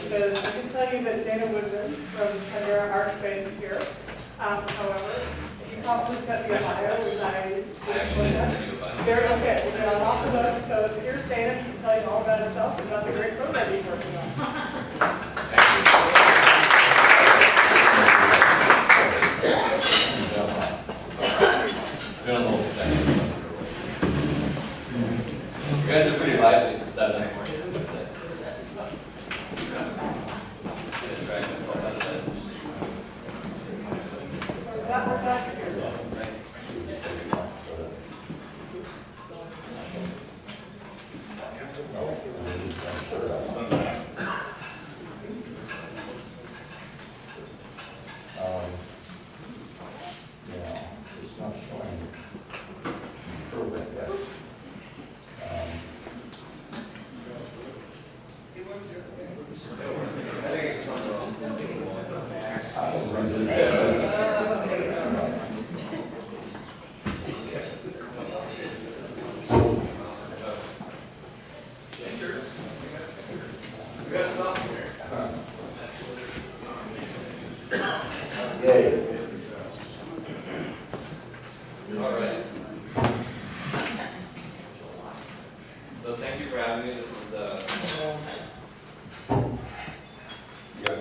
because I can tell you that Dana Woodman from Chimera Art Space is here. However, he probably sent me a bio, which I actually didn't send you a bio. Very okay. We'll get on off the hook. So here's Dana. He can tell you all about himself and about the great program he's working on. You guys are pretty lively for 7 in the morning. Drag myself out of bed. We're back here. Yeah, it's not showing program yet. Yay. All right. So thank you for having me. This is Good.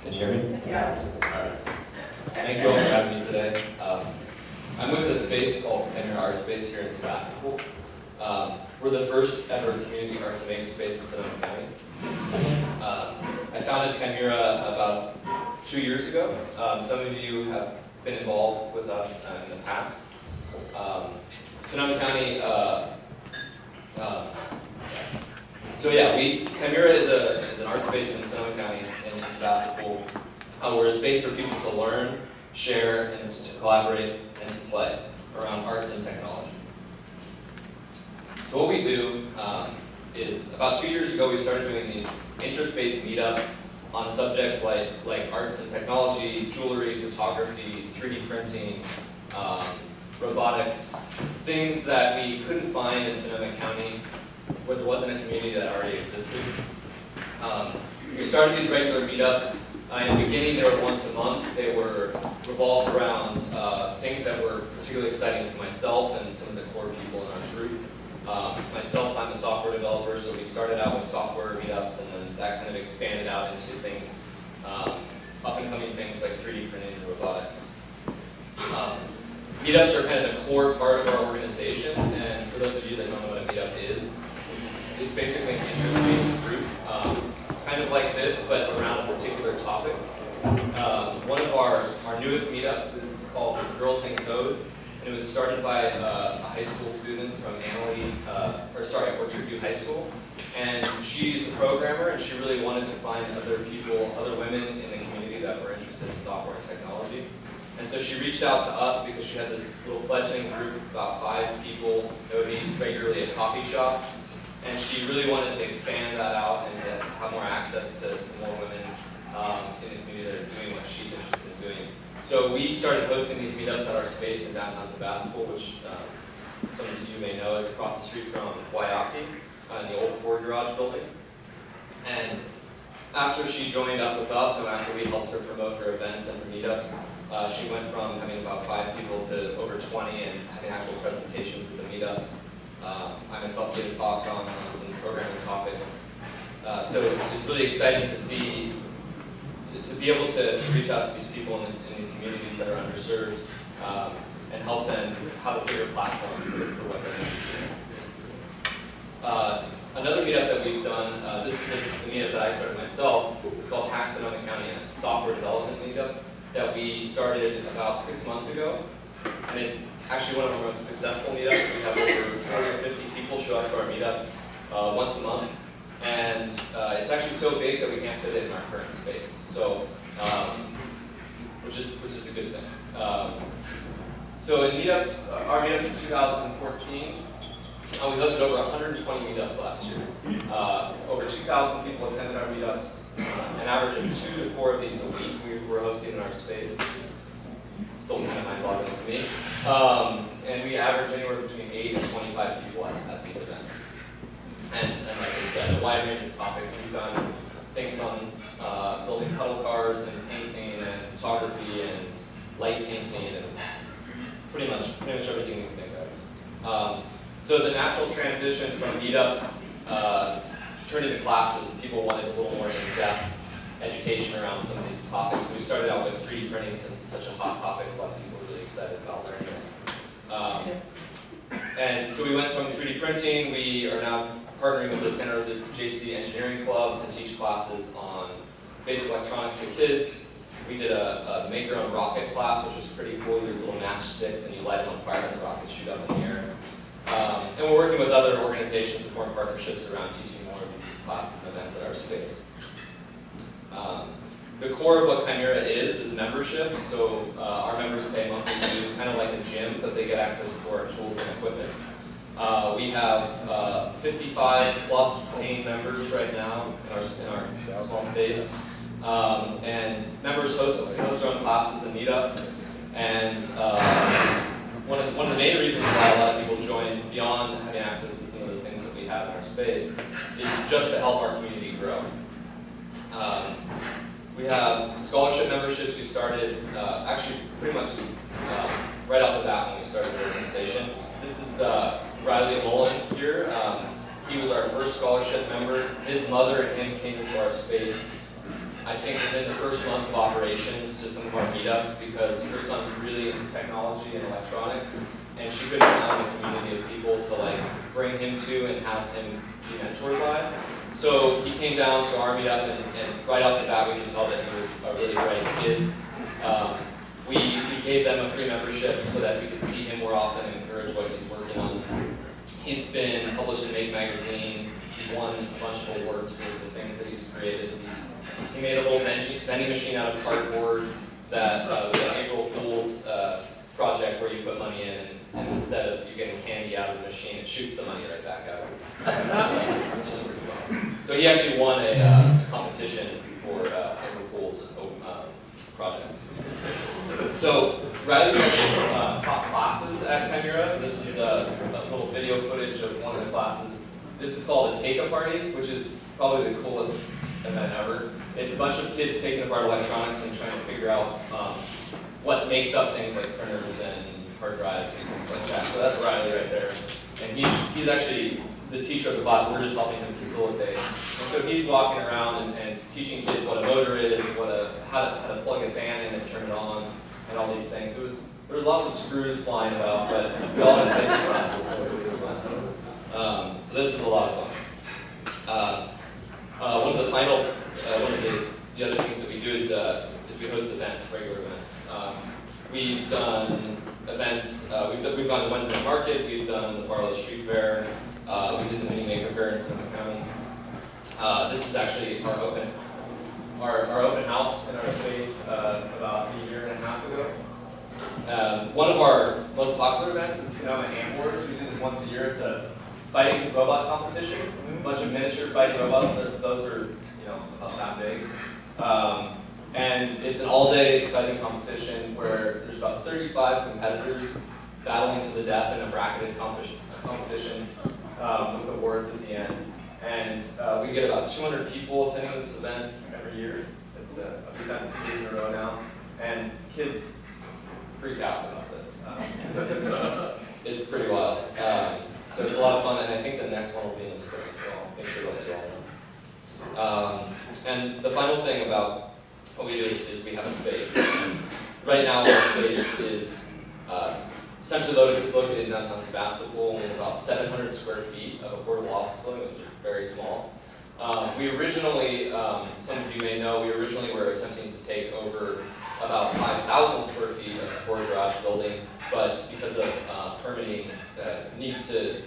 Can you hear me? Yes. thank you all for having me today. I'm with a space called Chimera Art Space here in Sebastopol. We're the first ever community arts and makerspace in Sonoma County. I founded Chimera about 2 years ago. Some of you have been involved with us in the past. Sonoma County, so yeah, Chimera is an art space in Sonoma County in Sebastopol. We're a space for people to learn, share, and to collaborate and to play around arts and technology. So what we do is, about 2 years ago, we started doing these interest-based meetups on subjects like arts and technology, jewelry, photography, 3D printing, robotics, things that we couldn't find in Sonoma County where there wasn't a community that already existed. We started these regular meetups. In the beginning, they were once a month. They were revolved around things that were particularly exciting to myself and some of the core people in our group. Myself, I'm a software developer, so we started out with software meetups, and then that kind of expanded out into things, up-and-coming things like 3D printing and robotics. Meetups are kind of the core part of our organization, and for those of you that don't know what a meetup is, it's basically an interest-based group, kind of like this, but around a particular topic. One of our newest meetups is called Girls in Code, and it was started by a high school student from Orchard View High School. And she's a programmer, and she really wanted to find other people, other women in the community that were interested in software and technology. And so she reached out to us because she had this little fledgling group of about 5 people that would meet regularly at coffee shops. And she really wanted to expand that out and to have more access to more women in the community that are doing what she's interested in doing. So we started hosting these meetups at our space in downtown Sebastopol, which some of you may know is across the street from Guayaki, in the old Ford Garage building. And after she joined up with us, and after we helped her promote her events and her meetups, she went from having about 5 people to over 20 and having actual presentations at the meetups. I myself did a talk on some programming topics. So it's really exciting to see, to be able to reach out to these people in these communities that are underserved and help them have a bigger platform for what they're interested in. Another meetup that we've done, this is the meetup that I started myself, it's called Hack Sonoma County, and it's a software development meetup that we started about 6 months ago. And it's actually one of our most successful meetups. We have over 40 or 50 people show up to our meetups once a month. And it's actually so big that we can't fit it in our current space. So, which is a good thing. So in meetups, our meetup in 2014, we hosted over 120 meetups last year. Over 2,000 people attended our meetups. An average of 2 to 4 of these a week we were hosting in our space, which is still kind of mind-boggling to me. And we average anywhere between 8 and 25 people at these events. And like I said, a wide range of topics. We've done things on building cuddle cars and painting and photography and light painting and pretty much everything you can think of. So the natural transition from meetups turned into classes. People wanted a little more in-depth education around some of these topics. So we started out with 3D printing since it's such a hot topic. A lot of people are really excited about learning it. And so we went from 3D printing. We are now partnering with the Santa Rosa JC Engineering Club to teach classes on basic electronics to kids. We did a make-your-own rocket class, which was pretty cool. There's little matchsticks, and you light them on fire, and the rockets shoot up in the air. And we're working with other organizations to form partnerships around teaching more of these classes and events at our space. The core of what Chimera is membership. So our members pay monthly dues, kind of like a gym, but they get access to our tools and equipment. We have 55 plus paying members right now in our small space. And members host their own classes and meetups. And one of the main reasons why a lot of people join, beyond having access to some of the things that we have in our space, is just to help our community grow. We have scholarship memberships. We started actually pretty much right off the bat when we started the organization. This is Riley Mullen here. He was our first scholarship member. His mother and him came into our space, I think, within the first month of operations to some of our meetups because her son's really into technology and electronics, and she couldn't find a community of people to bring him to and have him be mentored by. So he came down to our meetup, and right off the bat we can tell that he was a really bright kid. We gave them a free membership so that we could see him more often and encourage what he's working on. He's been published in Make Magazine. He's won a bunch of awards for the things that he's created. He made a little vending machine out of cardboard that was an April Fool's project where you put money in, and instead of you getting candy out of the machine, it shoots the money right back out, which is pretty fun. So he actually won a competition for April Fool's projects. So Riley's actually taught classes at Chimera. This is a little video footage of one of the classes. This is called a take-up party, which is probably the coolest event ever. It's a bunch of kids taking apart electronics and trying to figure out what makes up things like printers and hard drives and things like that. So that's Riley right there. And he's actually the teacher of the class. We're just helping him facilitate. And so he's walking around and teaching kids what a motor is, how to plug a fan in and turn it on, and all these things. There was lots of screws flying about, but we all had safety classes, so it was fun. So this was a lot of fun. One of the other things that we do is we host events, regular events. We've done events. We've gone to Wednesday Market. We've done the Barlow Street Fair. We did the Mini Maker Fair in Sonoma County. This is actually our open house in our space about a year and a half ago. One of our most popular events is Sonoma Ant Wars. We do this once a year. It's a fighting robot competition. A bunch of miniature fighting robots. Those are about that big. And it's an all-day fighting competition where there's about 35 competitors battling to the death in a bracketed competition with awards at the end. And we get about 200 people attending this event every year. We've done 2 years in a row now, and kids freak out about this. It's pretty wild. So it's a lot of fun, and I think the next one will be in the spring, so I'll make sure to let you all know. And the final thing about what we do is we have a space. Right now, our space is essentially located in downtown Sebastopol. We have about 700 square feet of a portable office building, which is very small. We originally, some of you may know, we originally were attempting to take over about 5,000 square feet of the Ford Garage building, but because of permitting needs to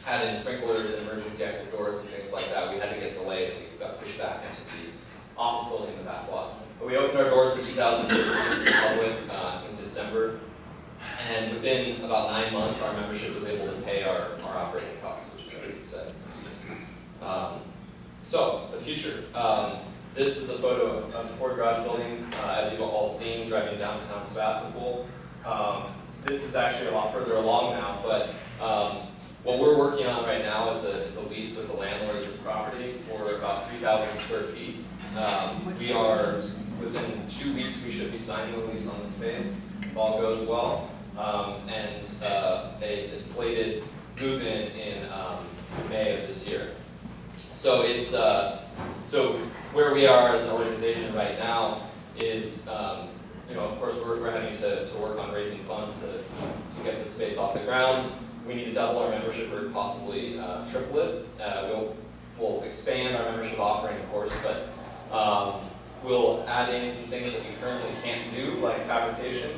add in sprinklers and emergency exit doors and things like that, we had to get delayed and we got pushed back into the office building in the back lot. But we opened our doors in 2015 to the public in December, and within about 9 months, our membership was able to pay our operating costs, which is pretty exciting. So, the future. This is a photo of the Ford Garage building, as you've all seen, driving downtown Sebastopol. This is actually a lot further along now, but what we're working on right now is a lease with the landlord of this property for about 3,000 square feet. We are, within 2 weeks, we should be signing a lease on the space, if all goes well. And a slated move-in in May of this year. So it's, so where we are as an organization right now is, of course, we're having to work on raising funds to get the space off the ground. We need to double our membership or possibly triple it. We'll expand our membership offering, of course, but we'll add in some things that we currently can't do, like fabrication.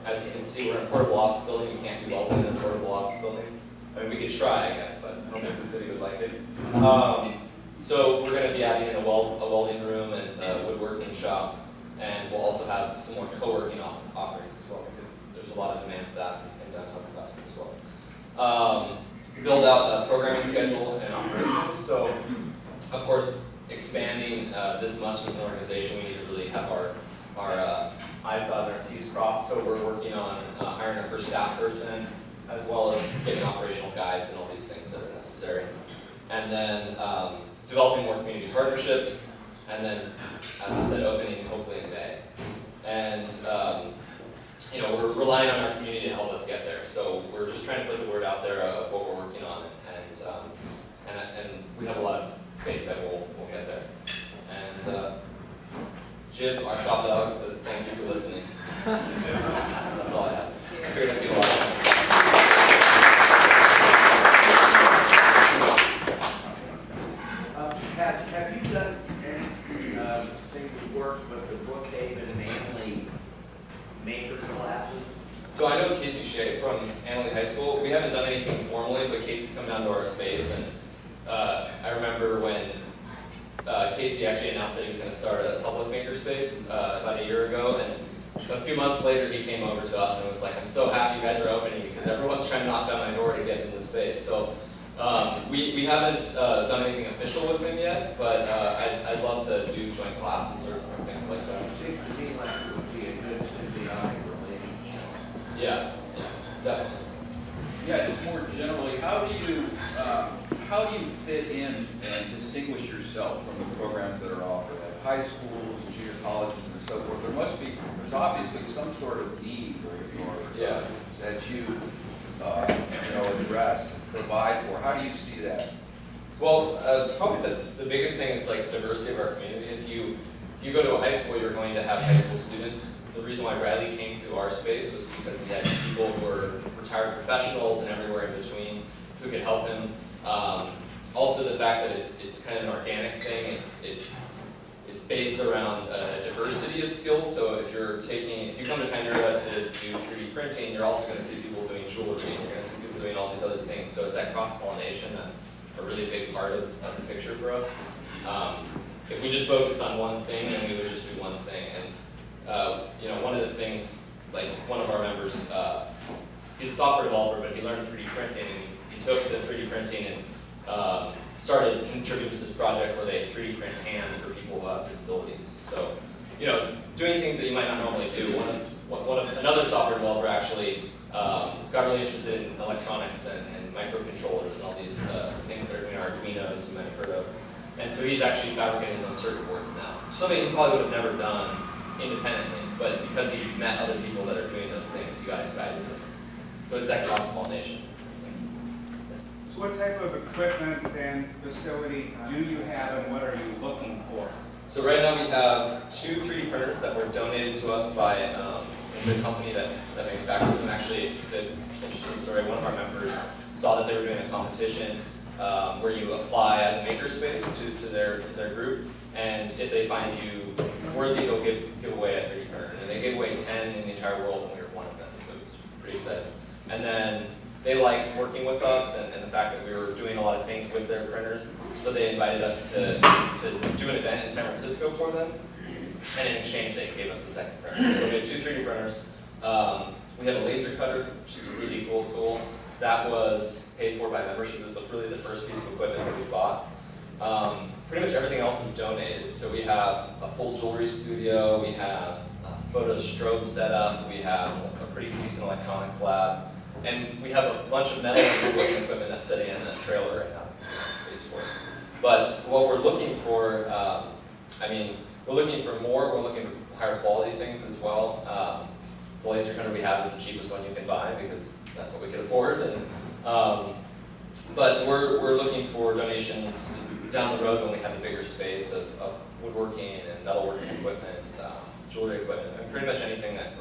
As you can see, we're in a portable office building. You can't do welding in a portable office building. I mean, we could try, I guess, but I don't think the city would like it. So we're going to be adding in a welding room and a woodworking shop, and we'll also have some more co-working offerings as well, because there's a lot of demand for that in downtown Sebastopol as well. Build out a programming schedule and operations. So, of course, expanding this much as an organization, we need to really have our I's dotted and our T's crossed. So we're working on hiring our first staff person, as well as getting operational guides and all these things that are necessary. And then developing more community partnerships, and then, as I said, opening hopefully in May. And we're relying on our community to help us get there. So we're just trying to put the word out there of what we're working on, and we have a lot of faith that we'll get there. And Jib, our shop dog, says thank you for listening. That's all I have. I figured I'd be a lot of Have you done anything to work with the Brookhaven and Annalee maker classes? So I know Casey Shea from Annalee High School. We haven't done anything formally, but Casey's come down to our space, and I remember when Casey actually announced that he was going to start a public makerspace about a year ago, and a few months later he came over to us and was like, "I'm so happy you guys are opening because everyone's trying to knock down my door to get into the space." So we haven't done anything official with him yet, but I'd love to do joint classes or things like that. It seems to me like it would be a good symbiotic relationship. Yeah, definitely. Yeah, just more generally, how do you fit in and distinguish yourself from the programs that are offered at high schools, junior colleges, and so forth? There's obviously some sort of need that you address, provide for. How do you see that? Well, probably the biggest thing is like diversity of our community. If you go to a high school, you're going to have high school students. The reason why Riley came to our space was because he had people who were retired professionals and everywhere in between who could help him. Also, the fact that it's kind of an organic thing. It's based around a diversity of skills. So if you come to Panura to do 3D printing, you're also going to see people doing jewelry, and you're going to see people doing all these other things. So it's that cross-pollination that's a really big part of the picture for us. If we just focused on one thing, then we would just do one thing. And one of the things, like one of our members, he's a software developer, but he learned 3D printing, and he took the 3D printing and started contributing to this project where they 3D print hands for people who have disabilities. So, doing things that you might not normally do. Another software developer actually got really interested in electronics and microcontrollers and all these things that are doing Arduinos you might have heard of. And so he's actually fabricating his own circuit boards now. Something he probably would have never done independently, but because he met other people that are doing those things, he got excited. So it's that cross-pollination. So what type of equipment and facility do you have, and what are you looking for? So right now we have 2 3D printers that were donated to us by a good company that manufactures them. Actually, it's an interesting story. One of our members saw that they were doing a competition where you apply as a makerspace to their group, and if they find you worthy, they'll give away a 3D printer. And they gave away 10 in the entire world, and we were one of them, so it was pretty exciting. And then they liked working with us and the fact that we were doing a lot of things with their printers, so they invited us to do an event in San Francisco for them, and in exchange they gave us a second printer. So we have 2 3D printers. We have a laser cutter, which is a really cool tool. That was paid for by membership. It was really the first piece of equipment that we bought. Pretty much everything else is donated. So we have a full jewelry studio, we have a photo strobe setup, we have a pretty decent electronics lab, and we have a bunch of metal and woodworking equipment that's sitting in a trailer right now, because we have space for it. But what we're looking for I mean, we're looking for more, we're looking for higher quality things as well. The laser cutter we have is the cheapest one you can buy because that's what we can afford. And, but we're looking for donations down the road when we have a bigger space of woodworking and metalworking equipment, jewelry equipment, and pretty much anything that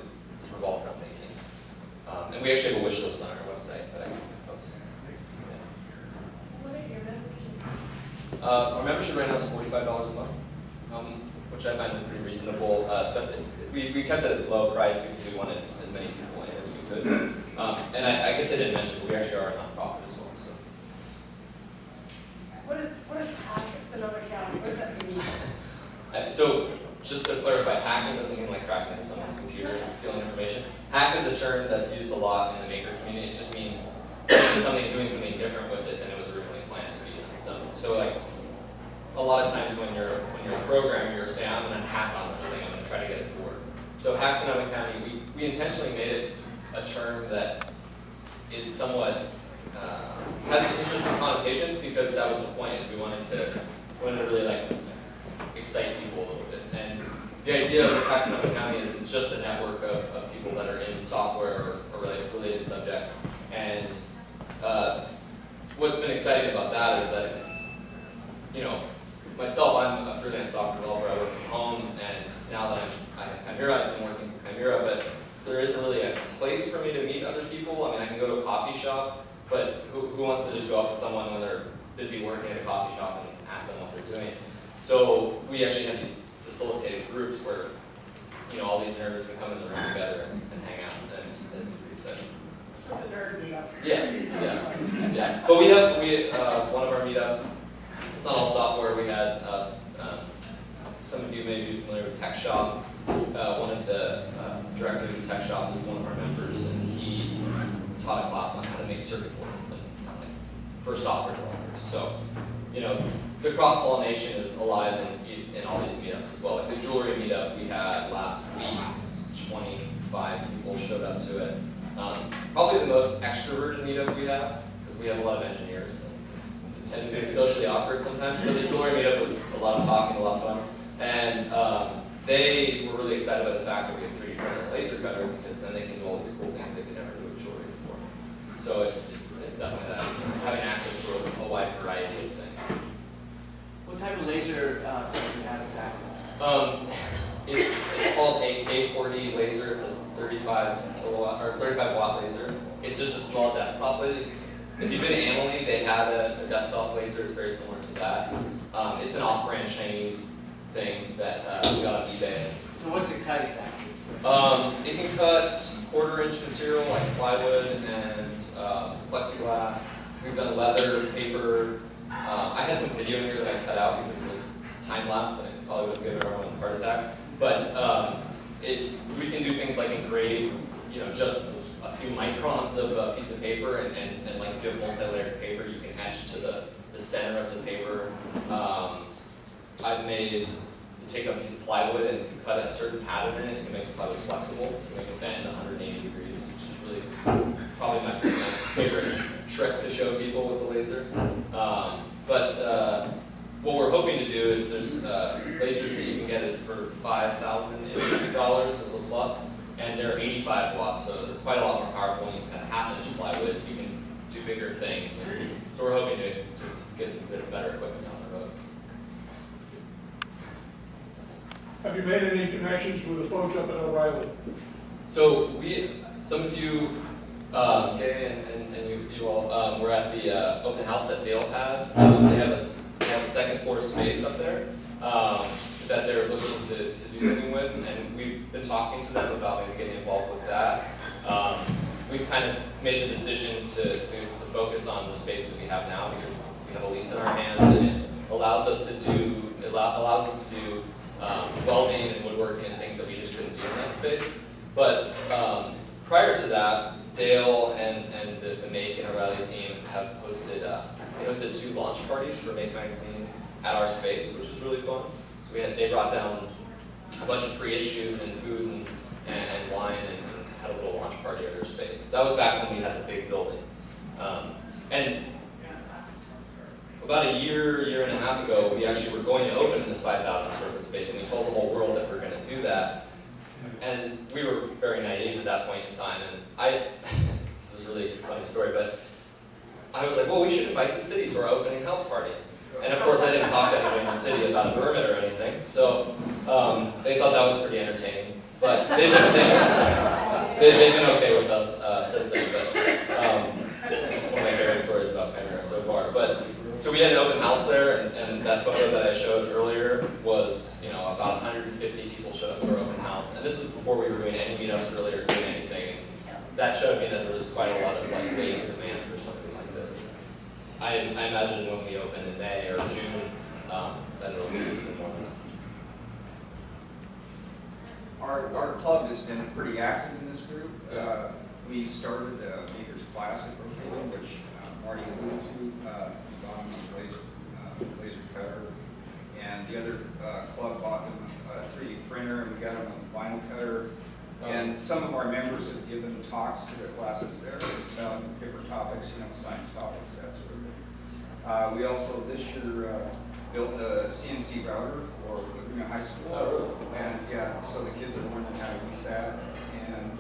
is revolved around making. And we actually have a wish list on our website that I can post. What are your membership? Our membership right now is $45 a month, which I find pretty reasonable. We kept it at a low price because we wanted as many people in as we could. And I guess I didn't mention, but we actually are a nonprofit as well. So. What is hack at Sonoma County? What does that mean? So just to clarify, hacking doesn't mean like cracking into someone's computer and stealing information. Hack is a term that's used a lot in the maker community. It just means doing something different with it than it was originally planned to be done. So like a lot of times when you're a programmer, you're saying, I'm going to hack on this thing, I'm going to try to get it to work. So hack Sonoma County, we intentionally made it a term that is somewhat has interesting connotations because that was the point. Is we wanted to really like excite people a little bit. And the idea of hack Sonoma County is just a network of people that are in software or related subjects. And what's been exciting about that is that, you know, myself, I'm a freelance software developer. I work from home, and now that I have Chimera, I've been working for Chimera, but there isn't really a place for me to meet other people. I mean, I can go to a coffee shop, but who wants to just go up to someone when they're busy working at a coffee shop and ask them what they're doing? So we actually have these facilitated groups where, you know, all these nerds can come in the room together and hang out. And it's pretty exciting. What's a nerd meetup? Yeah. But we have one of our meetups. It's not all software. We had some of you may be familiar with Tech Shop. One of the directors of Tech Shop is one of our members, and he taught a class on how to make circuit boards and like for software developers. So, you know, the cross-pollination is alive in all these meetups as well. Like the jewelry meetup we had last week, 25 people showed up to it. Probably the most extroverted meetup we have, because we have a lot of engineers and tend to be socially awkward sometimes, but the jewelry meetup was a lot of talk and a lot of fun. And they were really excited about the fact that we have 3D printer laser cutter, because then they can do all these cool things they could never do with jewelry before. So it's definitely that, having access to a wide variety of things. What type of laser do you have at that? It's called a K40 laser. It's a 35 kilowatt or 35 watt laser. It's just a small desktop laser. If you've been to Amalie, they had a desktop laser. It's very similar to that. It's an off-brand Chinese thing that we got on eBay. So what's it cut exactly? It can cut 1/4-inch material like plywood and plexiglass. We've done leather, paper. I had some video in here that I cut out because it was time lapse and it probably would have given everyone a heart attack. But we can do things like engrave, you know, just a few microns of a piece of paper, and like if you have multi-layered paper, you can etch to the center of the paper. I've made, you take a piece of plywood and you cut a certain pattern in it, you can make the plywood flexible, you make it bend 180 degrees, which is really probably my favorite trick to show people with the laser. But what we're hoping to do is there's lasers that you can get it for $5,000 a little plus, and they're 85 watts, so they're quite a lot more powerful. You can cut 1/2-inch plywood, you can do bigger things. So we're hoping to get some better equipment down the road. Have you made any connections with the folks up at O'Reilly? So some of you, Gay and you all, were at the open house that Dale had. They have a second floor space up there that they're looking to do something with, and we've been talking to them about maybe getting involved with that. We've kind of made the decision to focus on the space that we have now because we have a lease in our hands, and it allows us to do welding and woodworking and things that we just couldn't do in that space. But prior to that, Dale and the Make and O'Reilly team have hosted 2 launch parties for Make Magazine at our space, which was really fun. So they brought down a bunch of free issues and food and wine and had a little launch party at our space. That was back when we had the big building. And about a year and a half ago, we actually were going to open this 5,000 square foot space. space, and we told the whole world that we're going to do that. And we were very naive at that point in time, and this is really a funny story, but I was like, well, we should invite the city to our opening house party. And of course, I didn't talk to anyone in the city about a permit or anything, so they thought that was pretty entertaining. But they've been okay with us since then, but it's one of my favorite stories about Chimera so far. But so we had an open house there, and that photo that I showed earlier was, about 150 people showed up to our open house. And this was before we were doing any meetups really or doing anything. And that showed me that there was quite a lot of waiting demand for something like this. I imagine when we open in May or June, that it'll be even more than that. Our club has been pretty active in this group. We started Maker's Classic Brookhaven, which Marty alluded to. We bought him a laser cutter. And the other club bought him a 3D printer, and we got him a vinyl cutter. And some of our members have given talks to the classes there about different topics, science topics, that sort of thing. We also this year built a CNC router for Laguna High School. Oh, really? And yeah, so the kids are learning how to use that. And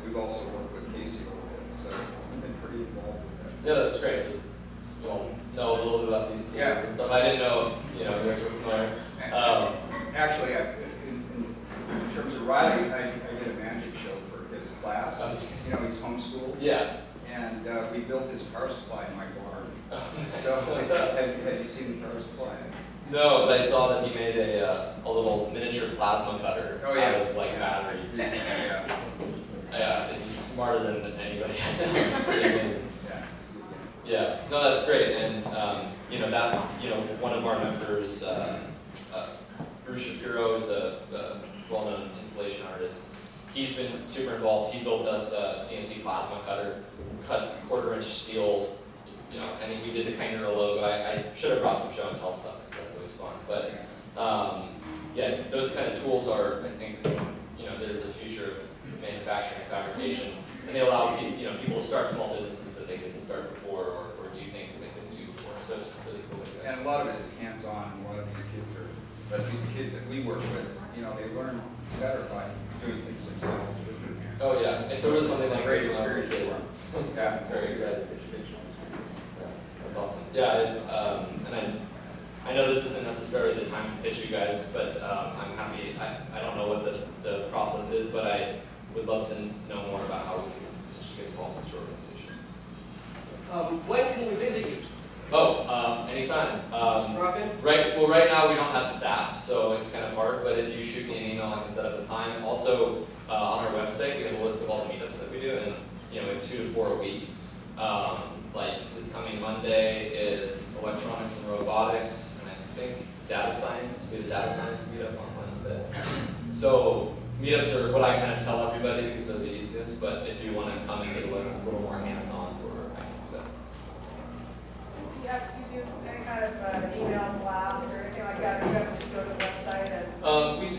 we've also worked with Casey a little bit, so we've been pretty involved with that. Yeah, that's great. So you'll know a little bit about these tools and stuff. I didn't know if you guys were familiar. Actually, in terms of Riley, I did a magic show for his class. He's homeschooled. Yeah. And we built his power supply in my barn. Nice. So, have you seen the power supply? No, but I saw that he made a little miniature plasma cutter Oh, yeah. out of batteries. Yeah. Yeah, he's smarter than anybody. It's pretty amazing. Yeah. Yeah, no, that's great, and that's one of our members, Bruce Shapiro, is a well-known installation artist. He's been super involved. He built us a CNC plasma cutter, cut 1/4-inch steel, and we did the Chimera logo. I should have brought some show and tell stuff because that's always fun. But yeah, those kind of tools are, I think, they're the future of manufacturing and fabrication, and they allow people to start small businesses that they couldn't start before, or do things that they couldn't do before. So it's really cool. And a lot of it is hands-on. A lot of these kids at least the kids that we work with, they learn better by doing things themselves with their hands. Oh yeah, if there was something like Great this when I was a experience kid. for them. Yeah, Very excited. Yeah, that's awesome. Yeah, and I know this isn't necessarily the time to pitch you guys, but I'm happy. I don't know what the process is, but I would love to know more about how we can potentially get involved with your organization. When can we visit you? Oh, anytime. Drop in? Right now we don't have staff, so it's kind of hard, but if you shoot me an email, I can set up a time. Also, on our website, we have a list of all the meetups that we do, and we have 2 to 4 a week. Like this coming Monday is electronics and robotics, and I think data science. We have a data science meetup on Wednesday. So meetups are what I kind of tell everybody because they're the easiest, but if you want to come and get a little more hands-on tour, I can do that. Do you do any kind of email blast or anything like that? Or you have to just go to the website and?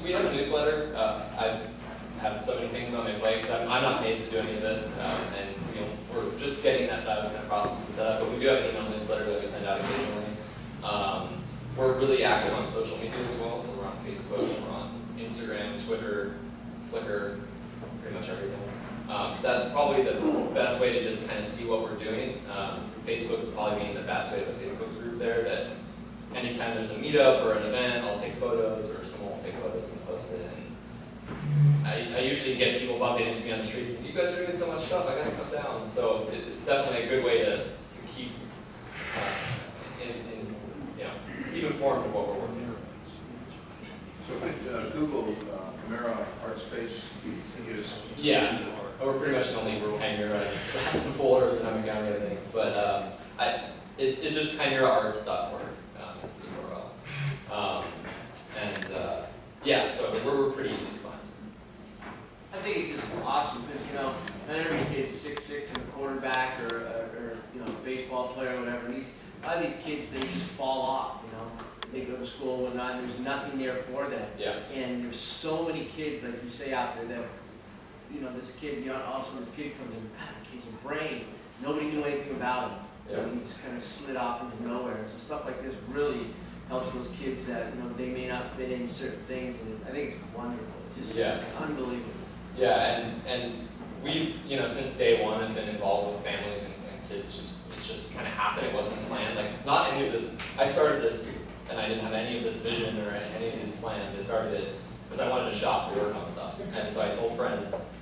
We have a newsletter. I've have so many things on my plate because I'm not paid to do any of this, and we're just getting those kind of processes set up. But we do have an email newsletter that we send out occasionally. We're really active on social media as well, so we're on Facebook, we're on Instagram, Twitter, Flickr, pretty much everything. That's probably the best way to just kind of see what we're doing. Facebook probably being the best way, the Facebook group there, that anytime there's a meetup or an event, I'll take photos, or someone will take photos and post it. And I usually get people bumping into me on the streets and, you guys are doing so much stuff, I gotta come down. So it's definitely a good way to keep keep informed of what we're working on. So could Google Chimera Art Space is? Yeah, we're pretty much the only Chimera in Scranton, Boulders, and Montgomery, I think. But it's just chimeraarts.org. That's the URL. Yeah, so we're pretty easy to find. I think it's just awesome because, not every kid's 6'6" and a quarterback or a baseball player or whatever. A lot of these kids, they just fall off, They go to school and whatnot, and there's nothing there for them. Yeah. And there's so many kids, like you say out there, that, this kid, all of a sudden this kid comes in, the kid's a brain. Nobody knew anything about him. Yeah. He just kind of slid off into nowhere. So stuff like this really helps those kids that, you know, they may not fit in certain things, and I think it's wonderful. It's just Yeah. it's unbelievable. Yeah, and we've, you know, since day one have been involved with families and kids. It's just kind of happened. It wasn't planned. Like, not any of this. I started this, and I didn't have any of this vision or any of these plans. I started it because I wanted to shop to work on stuff, and so I told friends.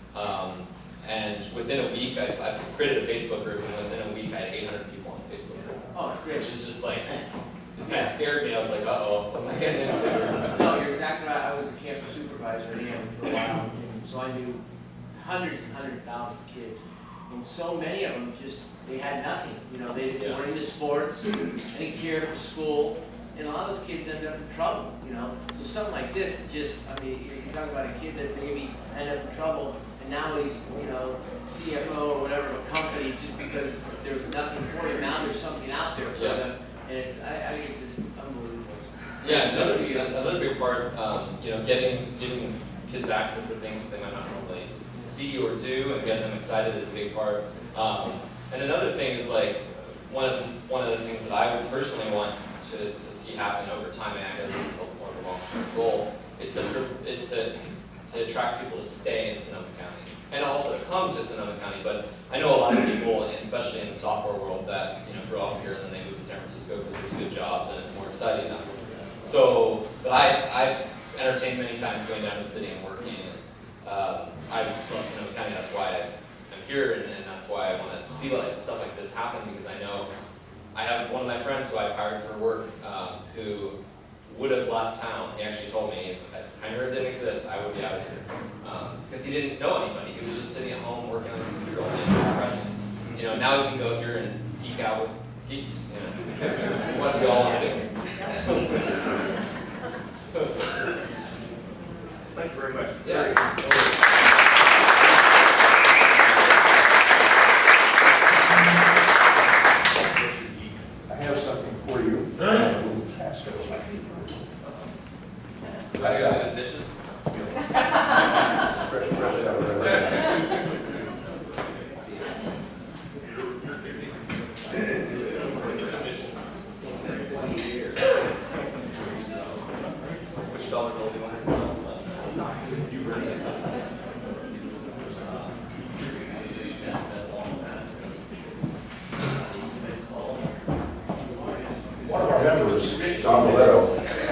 And within a week, I created a Facebook group, and within a week, I had 800 people on the Facebook group. Oh, it's great. Which is just like, it kind of scared me. I was like, uh-oh, what am I getting into? No, you're exactly right. I was a campus supervisor at EM for a while, so I knew hundreds and hundreds of thousands of kids. And so many of them just, they had nothing. You know, they weren't into sports, they didn't care for school, and a lot of those kids ended up in trouble, you know. So something like this, just, I mean, you're talking about a kid that maybe ended up in trouble, and now he's, you know, CFO or whatever of a company just because there was nothing for him. Now there's something out there for them, and it's, I think it's just unbelievable. Yeah, another big part, you know, giving kids access to things that they might not normally see or do, and getting them excited is a big part. And another thing is, like, one of the things that I would personally want to see happen over time, and I know this is a more of a long-term goal, is to attract people to stay in Sonoma County, and also to come to Sonoma County. But I know a lot of people, especially in the software world, that, you know, grow up here and then they move to San Francisco because there's good jobs and it's more exciting now. So, but I've entertained many times going down to the city and working. I love Sonoma County. That's why I'm here, and that's why I want to see stuff like this happen, because I know I have one of my friends who I've hired for work who would have left town. He actually told me if Chimera didn't exist, I would be out of here, because he didn't know anybody. He was just sitting at home working on his computer all day. It was depressing. You know, now we can go here and geek out with geeks. You know, this is what we all want to do. Thank you very much. Yeah. I have something for you. Ask it. I got dishes. Fresh out of there. Which dollar bill do you want? You run this stuff. One of our members, John Miletto,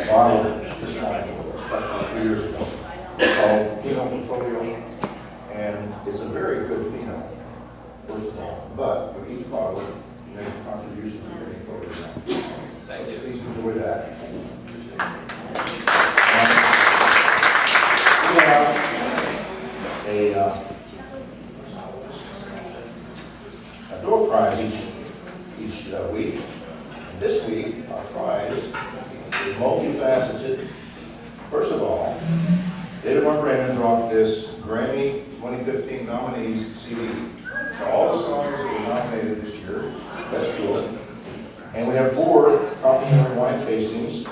modeled this kind of special a few years ago, called Pinot Folio, and it's a very good Pinot, first of all. But with each bottle, you make a contribution to your program. Thank you. Please enjoy that. We have a door prize each week. And this week, our prize is multifaceted. First of all, David Mark Raymond brought this Grammy 2015 nominees CD. So all the songs that were nominated this year, that's cool. And we have 4 complimentary wine tastings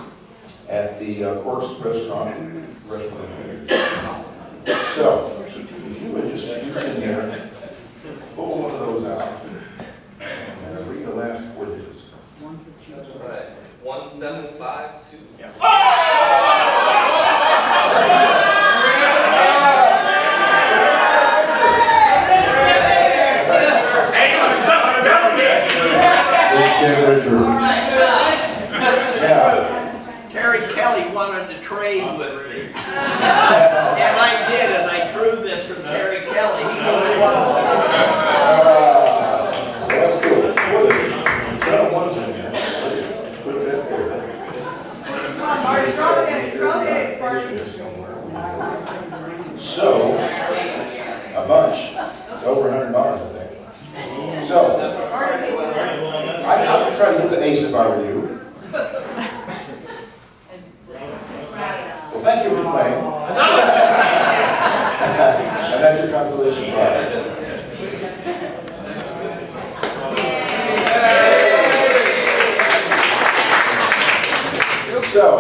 at the Corks Restaurant. So, if you would just reach in there, pull one of those out, and read the last 4 digits. All right. 1752. Yeah. Terry Kelly wanted to trade with me. And I did, and I drew this from Terry Kelly. He really wanted That's cool. That one's in there. Let's put it up there. Come on, Marty, throw it in, Marty. So, a bunch. It's over $100, I think. So, I would try to get the ace if I were you. Well, thank you for playing. And that's your consolation prize. So,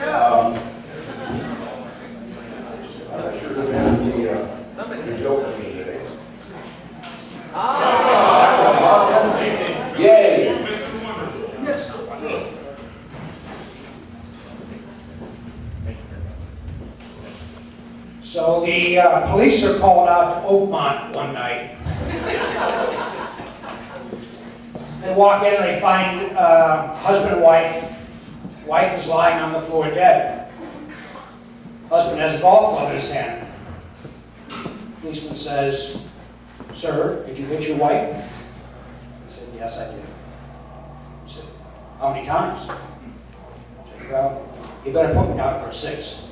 I'm not sure who had the joke for me today. Yay! So the police are called out to Oakmont one night. They walk in and they find husband and wife. Wife is lying on the floor dead. Husband has a golf club in his hand. Policeman says, "Sir, did you hit your wife?" He said, "Yes, I did." He said, "How many times?" He said, "Well, you better put me down for a 6."